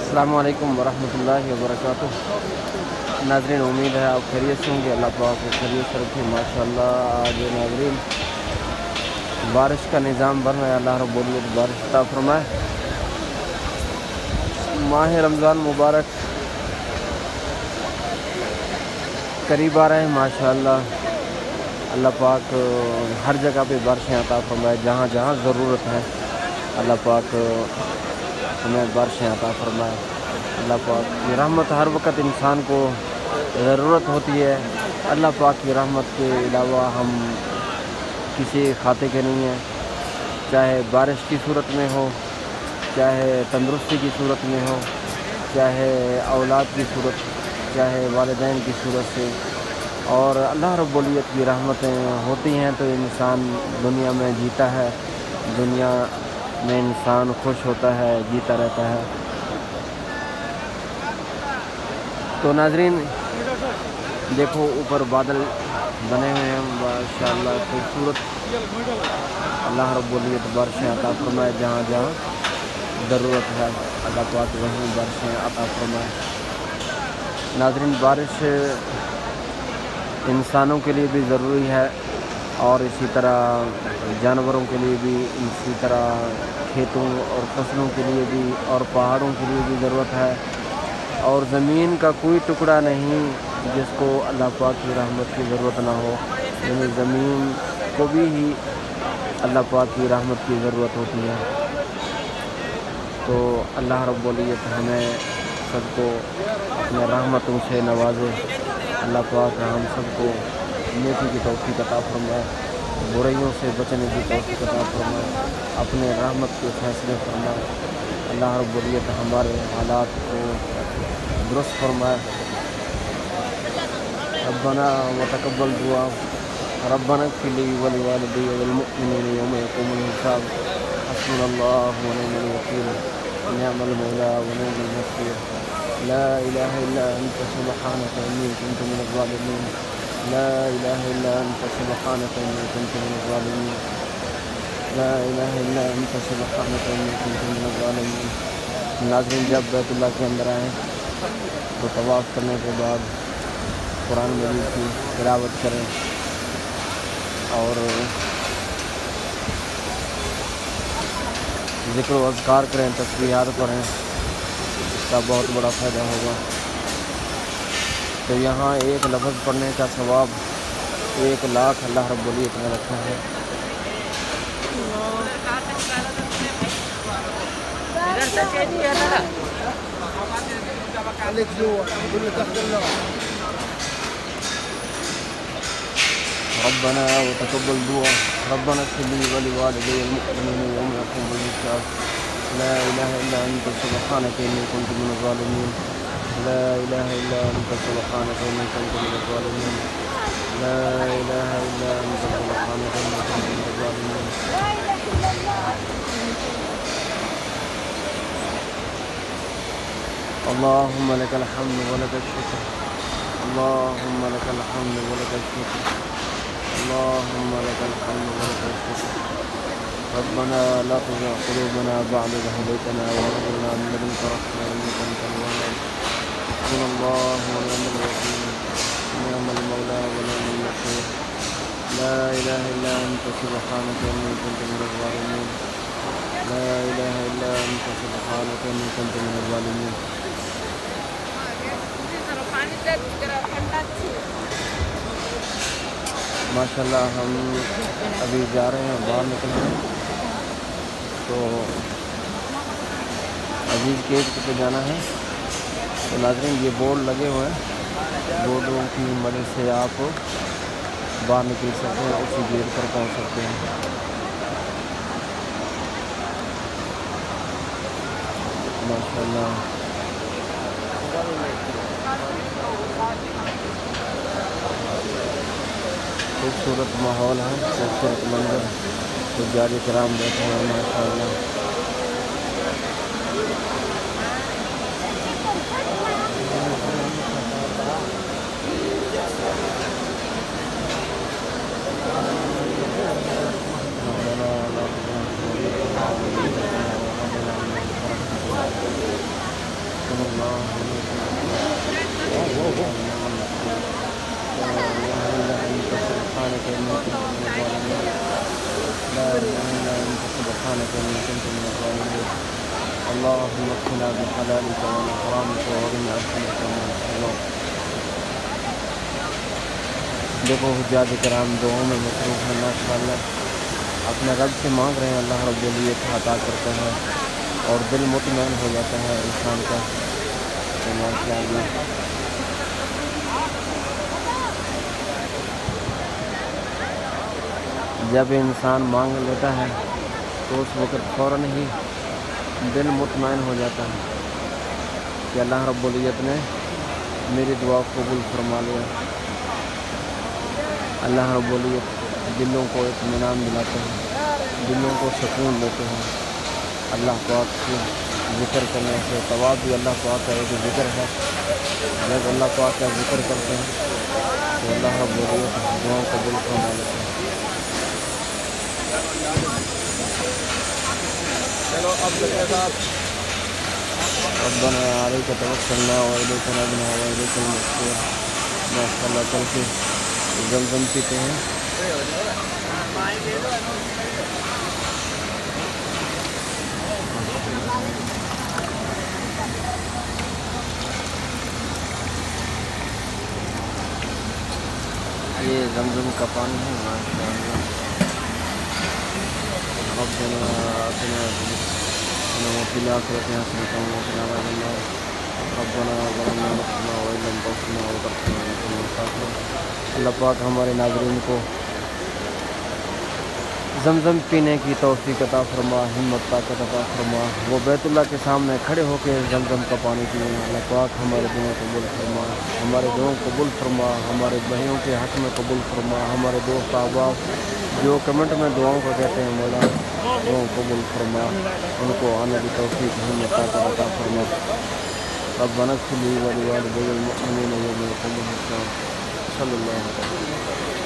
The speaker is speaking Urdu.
السلام علیکم ورحمۃ اللہ وبرکاتہ۔ ناظرین، امید ہے آپ خیریت سے ہوں گے۔ اللہ پاک کو خیریت سے رکھے۔ ماشاء اللہ آج ناظرین بارش کا نظام بن رہا ہے۔ اللہ رب العزت بارش عطا فرمائے۔ ماہ رمضان مبارک قریب آ رہے ہیں۔ ماشاء اللہ اللہ پاک ہر جگہ پہ بارشیں عطا فرمائے، جہاں جہاں ضرورت ہے اللہ پاک ہمیں بارشیں عطا فرمائے۔ اللہ پاک کی رحمت ہر وقت انسان کو ضرورت ہوتی ہے۔ اللہ پاک کی رحمت کے علاوہ ہم کسی کھاتے کے نہیں ہیں، چاہے بارش کی صورت میں ہو، چاہے تندرستی کی صورت میں ہو، چاہے اولاد کی صورت، چاہے والدین کی صورت سے۔ اور اللہ رب العزت کی رحمتیں ہوتی ہیں تو انسان دنیا میں جیتا ہے، دنیا میں انسان خوش ہوتا ہے، جیتا رہتا ہے۔ تو ناظرین دیکھو اوپر بادل بنے ہوئے ہیں، ماشاء اللہ خوبصورت۔ اللہ رب العزت بارشیں عطا فرمائے، جہاں جہاں ضرورت ہے اللہ پاک وہیں بارشیں عطا فرمائے۔ ناظرین بارش انسانوں کے لیے بھی ضروری ہے، اور اسی طرح جانوروں کے لیے بھی، اسی طرح کھیتوں اور فصلوں کے لیے بھی، اور پہاڑوں کے لیے بھی ضرورت ہے۔ اور زمین کا کوئی ٹکڑا نہیں جس کو اللہ پاک کی رحمت کی ضرورت نہ ہو، یعنی زمین کو بھی ہی اللہ پاک کی رحمت کی ضرورت ہوتی ہے۔ تو اللہ رب العزت ہمیں سب کو اپنے رحمتوں سے نوازے۔ اللہ پاک ہم سب کو نیکی کی توفیق عطا فرمائے، برائیوں سے بچنے کی توفیق عطا فرمائے، اپنے رحمت کے فیصلے فرمائے۔ اللہ رب العزت ہمارے حالات کو درست فرمائے۔ ربنا وتقبل دعا، ربنا اغفر لي ولوالدي والمؤمنين يوم يقوم الحساب، حسبنا الله ونعم الوكيل، نعم المولى ونعم النصير، لا إله إلا أنت سبحانك إني كنت من الظالمين، لا إله إلا أنت سبحانك إني كنت من الظالمين، لا إله إلا أنت سبحانك إني كنت من الظالمين۔ ناظرین جب بیت اللہ کے اندر آئیں تو طواف کرنے کے بعد قرآن مجید کی تلاوت کریں، اور ذکر و اذکار کریں، تسبیحات پڑھیں، اس کا بہت بڑا فائدہ ہوگا۔ تو یہاں ایک لفظ پڑھنے کا ثواب 1,00,000 اللہ رب العزت نے رکھا ہے۔ ربنا وتقبل دعا، ربنا اغفر لي ولوالدي والمؤمنين يوم يقوم الحساب، لا إله إلا أنت سبحانك إني كنت من الظالمين، لا إله إلا أنت سبحانك إني كنت من الظالمين، لا إله إلا أنت سبحانك إني كنت من الظالمين۔ اللهم لك الحمد ولك الشكر، اللهم لك الحمد ولك الشكر، اللهم لك الحمد ولك الشكر۔ ربنا لا تزغ قلوبنا بعد إذ هديتنا وهب لنا من لدنك رحمة إنك أنت الوهاب، حسبنا الله ونعم الوكيل، نعم المولى ونعم النصير، لا إله إلا أنت سبحانك إني كنت من الظالمين، لا إله إلا أنت سبحانك إني كنت من الظالمين۔ ماشاء اللہ ہم ابھی جا رہے ہیں، باہر نکلے ہیں، تو عزیز گیٹ پہ جانا ہے۔ تو ناظرین یہ بورڈ لگے ہوئے ہیں، بورڈوں کی مدد سے آپ باہر نکل سکتے ہیں، اسی گیٹ پر پہنچ سکتے ہیں۔ ماشاء اللہ خوبصورت ماحول ہے، خوبصورت منظر، حجاج کرام بیٹھے ہیں ماشاء اللہ۔ صلی اللہ علیہ وسلم لا إله إلا أنت سبحانك إني كنت من الظالمين لا إله إلا أنت سبحانك إني كنت من الظالمين اللهم اكفنا بحلالك وعن حرامك وغنى عفوك ومن الحرام. دیکھو حجاج کرام دعاؤں میں مصروف ہیں، ماشاءاللہ اپنے رب سے مانگ رہے ہیں، اللہ رب العزت عطا کرتا ہے اور دل مطمئن ہو جاتا ہے انسان کا. تو ماشاءاللہ جب انسان مانگ لیتا ہے تو اس وقت فوراً ہی دل مطمئن ہو جاتا ہے کہ اللہ رب العزت نے میری دعا قبول فرما لیا. اللہ رب العزت دلوں کو اطمینان دلاتے ہیں، دلوں کو سکون دیتے ہیں. اللہ پاک سے ذکر کرنے سے ثواب بھی اللہ پاک کا ایک ذکر ہے. جب اللہ پاک کا ذکر کرتے ہیں تو اللہ رب العزت دعاؤں قبول فرما لیتے ہیں. چلو اب ربنا علیک توکلنا وإلیک انبنا وإلیک المصیر. ماشاءاللہ چل کے زمزم پیتے ہیں. یہ زمزم کا پانی ہے ماشاءاللہ. ربنا آتنا وفي الآخرة حسنة وقنا عذاب النار. ربنا ظلمنا أنفسنا وإن لم تغفر لنا وترحمنا لنكن من الخاسرين. اللہ پاک ہمارے ناظرین کو زمزم پینے کی توفیق عطا فرما، ہمت طاقت عطا فرما. وہ بیت اللہ کے سامنے کھڑے ہو کے زمزم کا پانی پیئیں. اللہ پاک ہمارے دعاؤں قبول فرما، ہمارے دعاؤں قبول فرما، ہمارے بھائیوں کے حق میں قبول فرما. ہمارے دوست احباب جو کمنٹ میں دعاؤں کو کہتے ہیں مولا دعاؤں قبول فرما، ان کو آنے کی توفیق ہمت طاقت عطا فرما. ربنا اغفر لي ولوالدي والمؤمنين يوم يقوم الحساب. صلی اللہ علیہ وسلم.